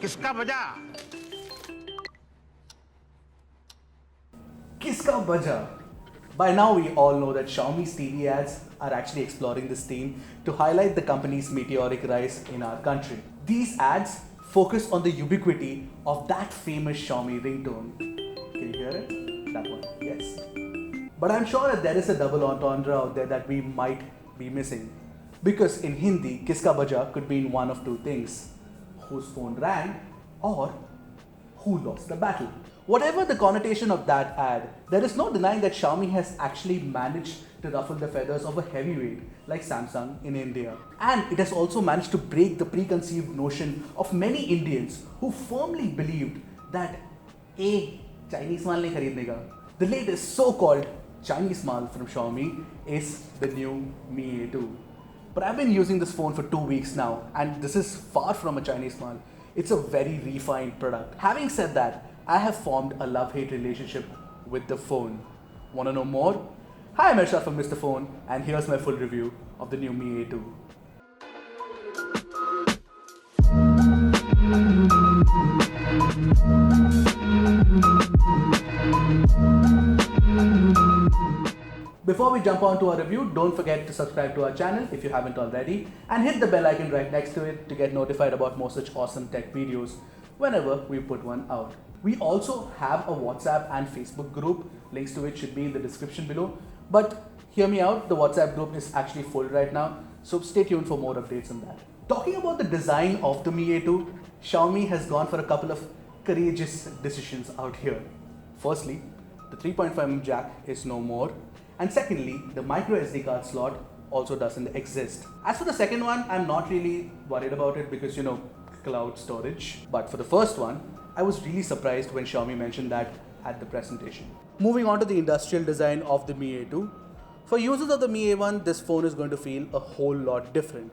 किसका बजा? Kiska baja. By now we all know that Xiaomi's TV ads are actually exploring this theme to highlight the company's meteoric rise in our country. These ads focus on the ubiquity of that famous Xiaomi ringtone. Can you hear it? That one, yes. But I'm sure that there is a double entendre out there that we might be missing. Because in Hindi, Kiska baja could mean one of two things. Whose phone rang or who lost the battle. Whatever the connotation of that ad, there is no denying that Xiaomi has actually managed to ruffle the feathers of a heavyweight like Samsung in India. And it has also managed to break the preconceived notion of many Indians who firmly believed that Chinese maal nahi kharidne ka. The latest so-called Chinese maal from Xiaomi is the new Mi A2. But I've been using this phone for 2 weeks now, and this is far from a Chinese maal. It's a very refined product. Having said that, I have formed a love-hate relationship with the phone. Wanna know more? Hi, I'm Ershad from Mr. Phone, and here's my full review of the new Mi A2. Before we jump on to our review, don't forget to subscribe to our channel if you haven't already, and hit the bell icon right next to it to get notified about more such awesome tech videos whenever we put one out. We also have a WhatsApp and Facebook group, links to which should be in the description below. But hear me out, the WhatsApp group is actually full right now, so stay tuned for more updates on that. Talking about the design of the Mi A2, Xiaomi has gone for a couple of courageous decisions out here. Firstly, the 3.5mm jack is no more. And secondly, the micro SD card slot also doesn't exist. As for the second one, I'm not really worried about it because, cloud storage. But for the first one, I was really surprised when Xiaomi mentioned that at the presentation. Moving on to the industrial design of the Mi A2. For users of the Mi A1, this phone is going to feel a whole lot different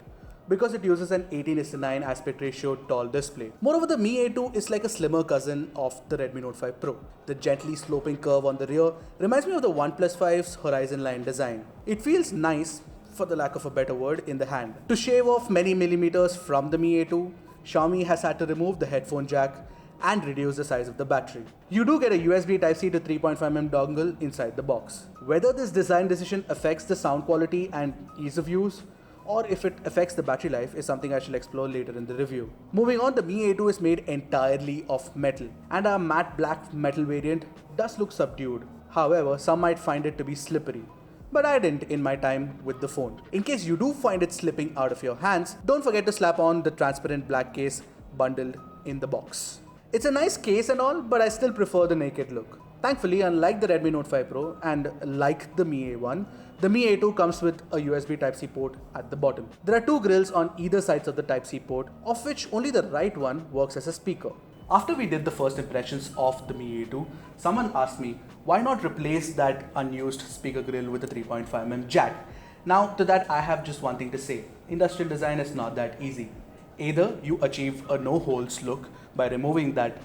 because it uses an 18:9 aspect ratio tall display. Moreover, the Mi A2 is like a slimmer cousin of the Redmi Note 5 Pro. The gently sloping curve on the rear reminds me of the OnePlus 5's horizon line design. It feels nice, for the lack of a better word, in the hand. To shave off many millimeters from the Mi A2, Xiaomi has had to remove the headphone jack and reduce the size of the battery. You do get a USB Type-C to 3.5mm dongle inside the box. Whether this design decision affects the sound quality and ease of use, or if it affects the battery life, is something I shall explore later in the review. Moving on, the Mi A2 is made entirely of metal, and our matte black metal variant does look subdued. However, some might find it to be slippery, but I didn't in my time with the phone. In case you do find it slipping out of your hands, don't forget to slap on the transparent black case bundled in the box. It's a nice case and all, but I still prefer the naked look. Thankfully, unlike the Redmi Note 5 Pro and like the Mi A1, the Mi A2 comes with a USB Type-C port at the bottom. There are two grills on either sides of the Type-C port, of which only the right one works as a speaker. After we did the first impressions of the Mi A2, someone asked me, why not replace that unused speaker grill with a 3.5mm jack? Now, to that I have just one thing to say. Industrial design is not that easy. Either you achieve a no-holes look by removing that,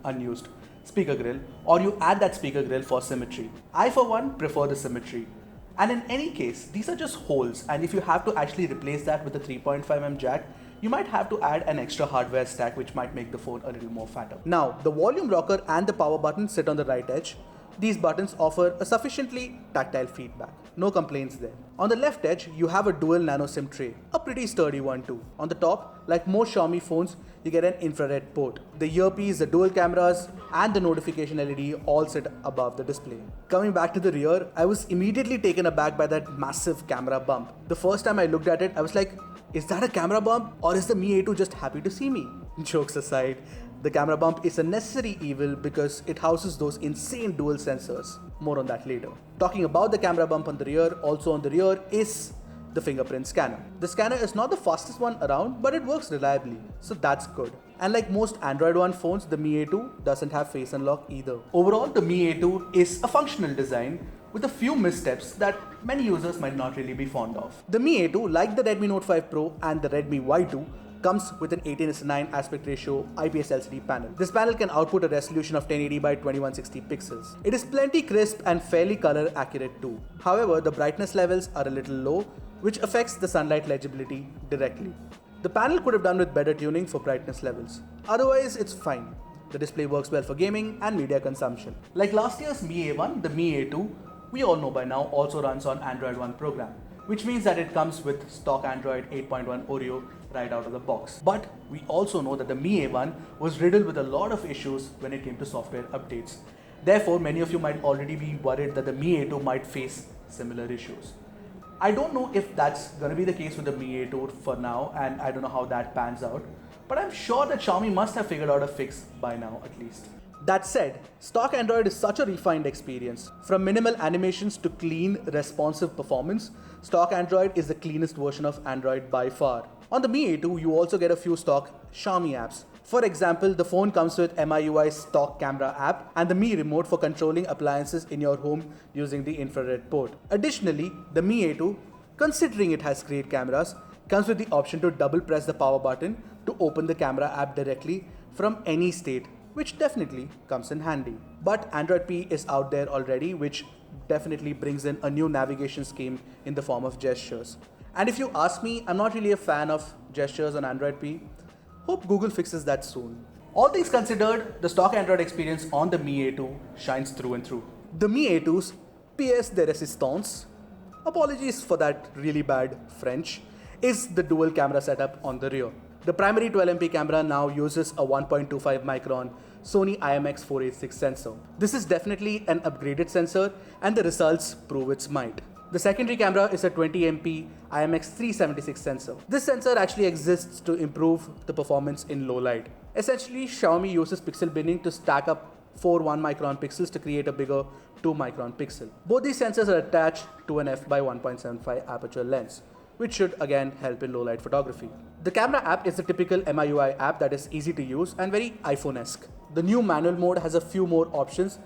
unused speaker grill, or you add that speaker grill for symmetry. I, for one, prefer the symmetry. And in any case, these are just holes, and if you have to actually replace that with a 3.5mm jack, you might have to add an extra hardware stack which might make the phone a little more fatter. Now, the volume rocker and the power button sit on the right edge. These buttons offer a sufficiently tactile feedback. No complaints there. On the left edge, you have a dual nano SIM tray, a pretty sturdy one too. On the top, like most Xiaomi phones, you get an infrared port. The earpiece, the dual cameras, and the notification LED all sit above the display. Coming back to the rear, I was immediately taken aback by that massive camera bump. The first time I looked at it, I was like, is that a camera bump, or is the Mi A2 just happy to see me? Jokes aside, the camera bump is a necessary evil because it houses those insane dual sensors. More on that later. Talking about the camera bump on the rear, also on the rear is the fingerprint scanner. The scanner is not the fastest one around, but it works reliably, so that's good. And like most Android One phones, the Mi A2 doesn't have face unlock either. Overall, the Mi A2 is a functional design with a few missteps that many users might not really be fond of. The Mi A2, like the Redmi Note 5 Pro and the Redmi Y2, comes with an 18:9 aspect ratio IPS LCD panel. This panel can output a resolution of 1080 by 2160 pixels. It is plenty crisp and fairly color accurate too. However, the brightness levels are a little low, which affects the sunlight legibility directly. The panel could have done with better tuning for brightness levels. Otherwise, it's fine. The display works well for gaming and media consumption. Like last year's Mi A1, the Mi A2, we all know by now, also runs on Android One program, which means that it comes with stock Android 8.1 Oreo right out of the box. But we also know that the Mi A1 was riddled with a lot of issues when it came to software updates. Therefore, many of you might already be worried that the Mi A2 might face similar issues. I don't know if that's going to be the case with the Mi A2 for now, and I don't know how that pans out, but I'm sure that Xiaomi must have figured out a fix by now at least. That said, stock Android is such a refined experience. From minimal animations to clean, responsive performance, stock Android is the cleanest version of Android by far. On the Mi A2, you also get a few stock Xiaomi apps. For example, the phone comes with MIUI's stock camera app and the Mi remote for controlling appliances in your home using the infrared port. Additionally, the Mi A2, considering it has great cameras, comes with the option to double press the power button to open the camera app directly from any state, which definitely comes in handy. But Android P is out there already, which definitely brings in a new navigation scheme in the form of gestures. And if you ask me, I'm not really a fan of gestures on Android P. Hope Google fixes that soon. All things considered, the stock Android experience on the Mi A2 shines through and through. The Mi A2's pièce de résistance, apologies for that really bad French, is the dual camera setup on the rear. The primary 12MP camera now uses a 1.25 micron Sony IMX486 sensor. This is definitely an upgraded sensor and the results prove its might. The secondary camera is a 20MP IMX376 sensor. This sensor actually exists to improve the performance in low light. Essentially, Xiaomi uses pixel binning to stack up 4 1 micron pixels to create a bigger 2 micron pixel. Both these sensors are attached to an f/1.75 aperture lens, which should again help in low light photography. The camera app is the typical MIUI app that is easy to use and very iPhone-esque. The new manual mode has a few more options,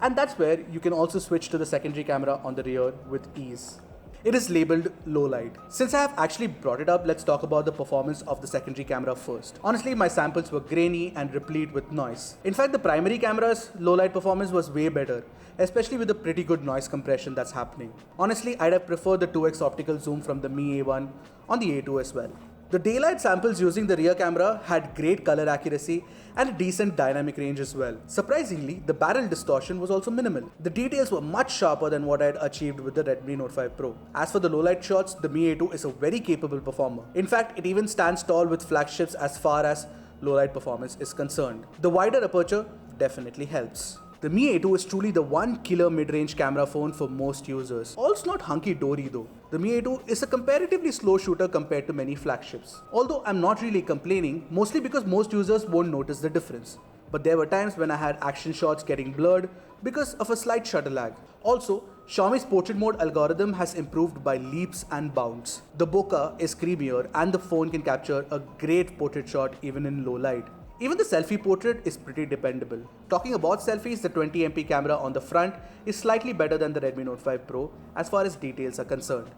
and that's where you can also switch to the secondary camera on the rear with ease. It is labeled low light. Since I have actually brought it up, let's talk about the performance of the secondary camera first. Honestly, my samples were grainy and replete with noise. In fact, the primary camera's low light performance was way better, especially with the pretty good noise compression that's happening. Honestly, I'd have preferred the 2x optical zoom from the Mi A1 on the A2 as well. The daylight samples using the rear camera had great color accuracy and a decent dynamic range as well. Surprisingly, the barrel distortion was also minimal. The details were much sharper than what I had achieved with the Redmi Note 5 Pro. As for the low light shots, the Mi A2 is a very capable performer. In fact, it even stands tall with flagships as far as low light performance is concerned. The wider aperture definitely helps. The Mi A2 is truly the one killer mid-range camera phone for most users. All's not hunky-dory though. The Mi A2 is a comparatively slow shooter compared to many flagships. Although I'm not really complaining, mostly because most users won't notice the difference. But there were times when I had action shots getting blurred because of a slight shutter lag. Also, Xiaomi's portrait mode algorithm has improved by leaps and bounds. The bokeh is creamier and the phone can capture a great portrait shot even in low light. Even the selfie portrait is pretty dependable. Talking about selfies, the 20MP camera on the front is slightly better than the Redmi Note 5 Pro as far as details are concerned.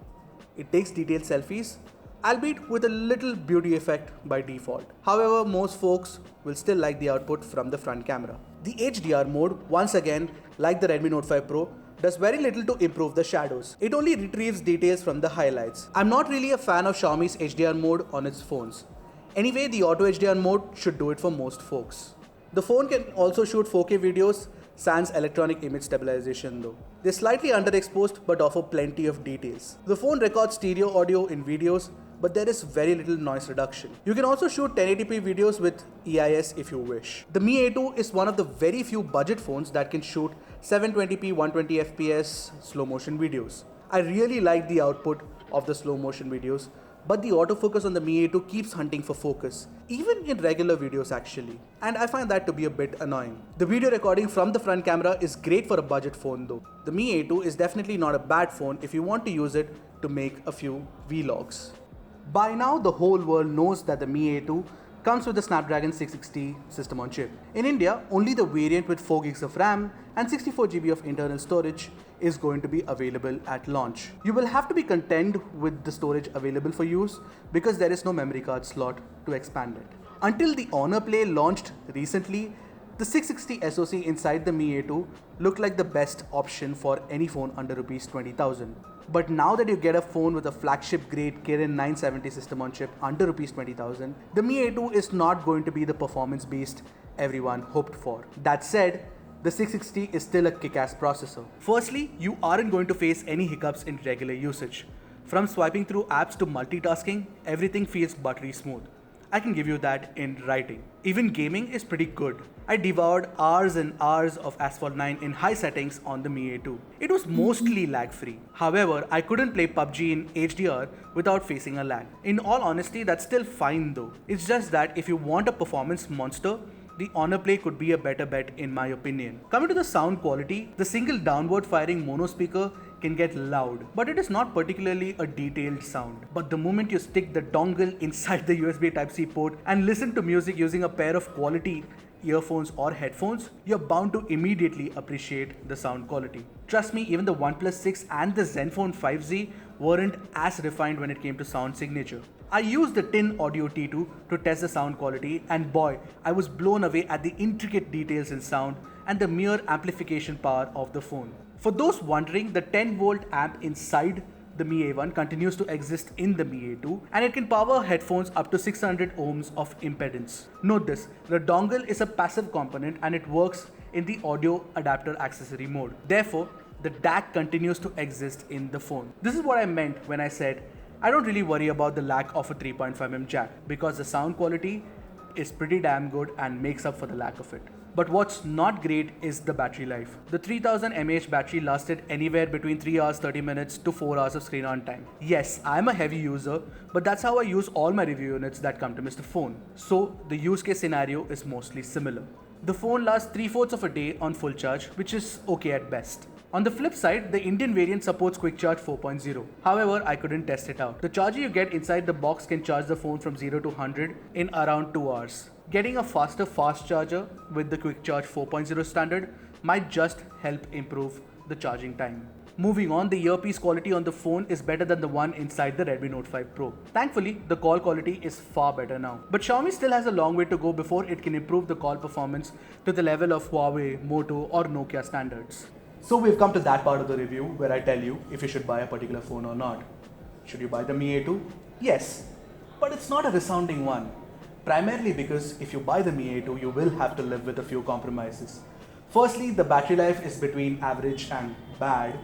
It takes detailed selfies, albeit with a little beauty effect by default. However, most folks will still like the output from the front camera. The HDR mode, once again, like the Redmi Note 5 Pro, does very little to improve the shadows. It only retrieves details from the highlights. I'm not really a fan of Xiaomi's HDR mode on its phones. Anyway, the Auto HDR mode should do it for most folks. The phone can also shoot 4K videos sans electronic image stabilization though. They're slightly underexposed but offer plenty of details. The phone records stereo audio in videos, but there is very little noise reduction. You can also shoot 1080p videos with EIS if you wish. The Mi A2 is one of the very few budget phones that can shoot 720p 120fps slow motion videos. I really like the output of the slow motion videos, but the autofocus on the Mi A2 keeps hunting for focus, even in regular videos actually, and I find that to be a bit annoying. The video recording from the front camera is great for a budget phone though. The Mi A2 is definitely not a bad phone if you want to use it to make a few vlogs. By now, the whole world knows that the Mi A2 comes with the Snapdragon 660 system on chip. In India, only the variant with 4 gigs of RAM and 64GB of internal storage is going to be available at launch. You will have to be content with the storage available for use because there is no memory card slot to expand it. Until the Honor Play launched recently, the 660 SoC inside the Mi A2 looked like the best option for any phone under Rs 20,000. But now that you get a phone with a flagship grade Kirin 970 system on chip under Rs 20,000, the Mi A2 is not going to be the performance beast everyone hoped for. That said, the 660 is still a kick-ass processor. Firstly, you aren't going to face any hiccups in regular usage. From swiping through apps to multitasking, everything feels buttery smooth. I can give you that in writing. Even gaming is pretty good. I devoured hours and hours of Asphalt 9 in high settings on the Mi A2. It was mostly lag-free. However, I couldn't play PUBG in HDR without facing a lag. In all honesty, that's still fine though. It's just that if you want a performance monster, the Honor Play could be a better bet in my opinion. Coming to the sound quality, the single downward firing mono speaker can get loud, but it is not particularly a detailed sound. But the moment you stick the dongle inside the USB Type-C port and listen to music using a pair of quality earphones or headphones, you're bound to immediately appreciate the sound quality. Trust me, even the OnePlus 6 and the Zenfone 5Z weren't as refined when it came to sound signature. I used the Tin Audio T2 to test the sound quality, and boy, I was blown away at the intricate details in sound and the mere amplification power of the phone. For those wondering, the 10-volt amp inside the Mi A1 continues to exist in the Mi A2, and it can power headphones up to 600 ohms of impedance. Note this, the dongle is a passive component and it works in the audio adapter accessory mode. Therefore, the DAC continues to exist in the phone. This is what I meant when I said I don't really worry about the lack of a 3.5mm jack, because the sound quality is pretty damn good and makes up for the lack of it. But what's not great is the battery life. The 3000 mAh battery lasted anywhere between 3 hours 30 minutes to 4 hours of screen on time. Yes, I'm a heavy user, but that's how I use all my review units that come to Mr. Phone. So the use case scenario is mostly similar. The phone lasts 3/4 of a day on full charge, which is okay at best. On the flip side, the Indian variant supports Quick Charge 4.0. However, I couldn't test it out. The charger you get inside the box can charge the phone from 0 to 100 in around 2 hours. Getting a faster fast charger with the Quick Charge 4.0 standard might just help improve the charging time. Moving on, the earpiece quality on the phone is better than the one inside the Redmi Note 5 Pro. Thankfully, the call quality is far better now. But Xiaomi still has a long way to go before it can improve the call performance to the level of Huawei, Moto or Nokia standards. So we've come to that part of the review where I tell you if you should buy a particular phone or not. Should you buy the Mi A2? Yes, but it's not a resounding one. Primarily because if you buy the Mi A2, you will have to live with a few compromises. Firstly, the battery life is between average and bad.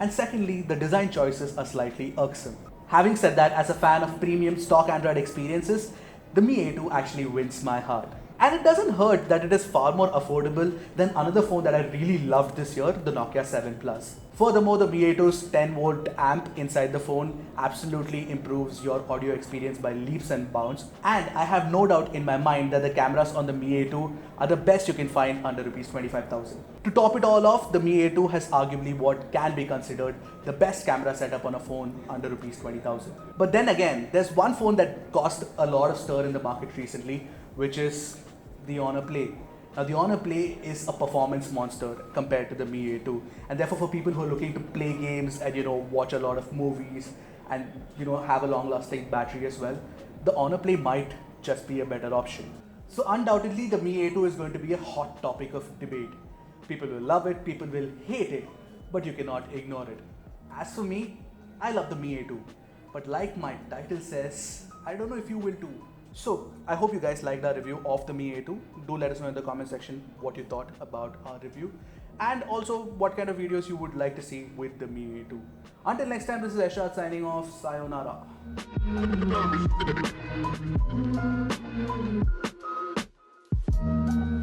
And secondly, the design choices are slightly irksome. Having said that, as a fan of premium stock Android experiences, the Mi A2 actually wins my heart. And it doesn't hurt that it is far more affordable than another phone that I really loved this year, the Nokia 7 Plus. Furthermore, the Mi A2's 10-volt amp inside the phone absolutely improves your audio experience by leaps and bounds. And I have no doubt in my mind that the cameras on the Mi A2 are the best you can find under Rs 25,000. To top it all off, the Mi A2 has arguably what can be considered the best camera setup on a phone under Rs 20,000. But then again, there's one phone that caused a lot of stir in the market recently, which is the Honor Play. Now the Honor Play is a performance monster compared to the Mi A2, and therefore for people who are looking to play games and watch a lot of movies and have a long-lasting battery as well, the Honor Play might just be a better option. So undoubtedly the Mi A2 is going to be a hot topic of debate. People will love it, people will hate it, but you cannot ignore it. As for me, I love the Mi A2, but like my title says, I don't know if you will too. So I hope you guys liked our review of the Mi A2. Do let us know in the comment section what you thought about our review, and also what kind of videos you would like to see with the Mi A2. Until next time, this is Ershad signing off. Sayonara.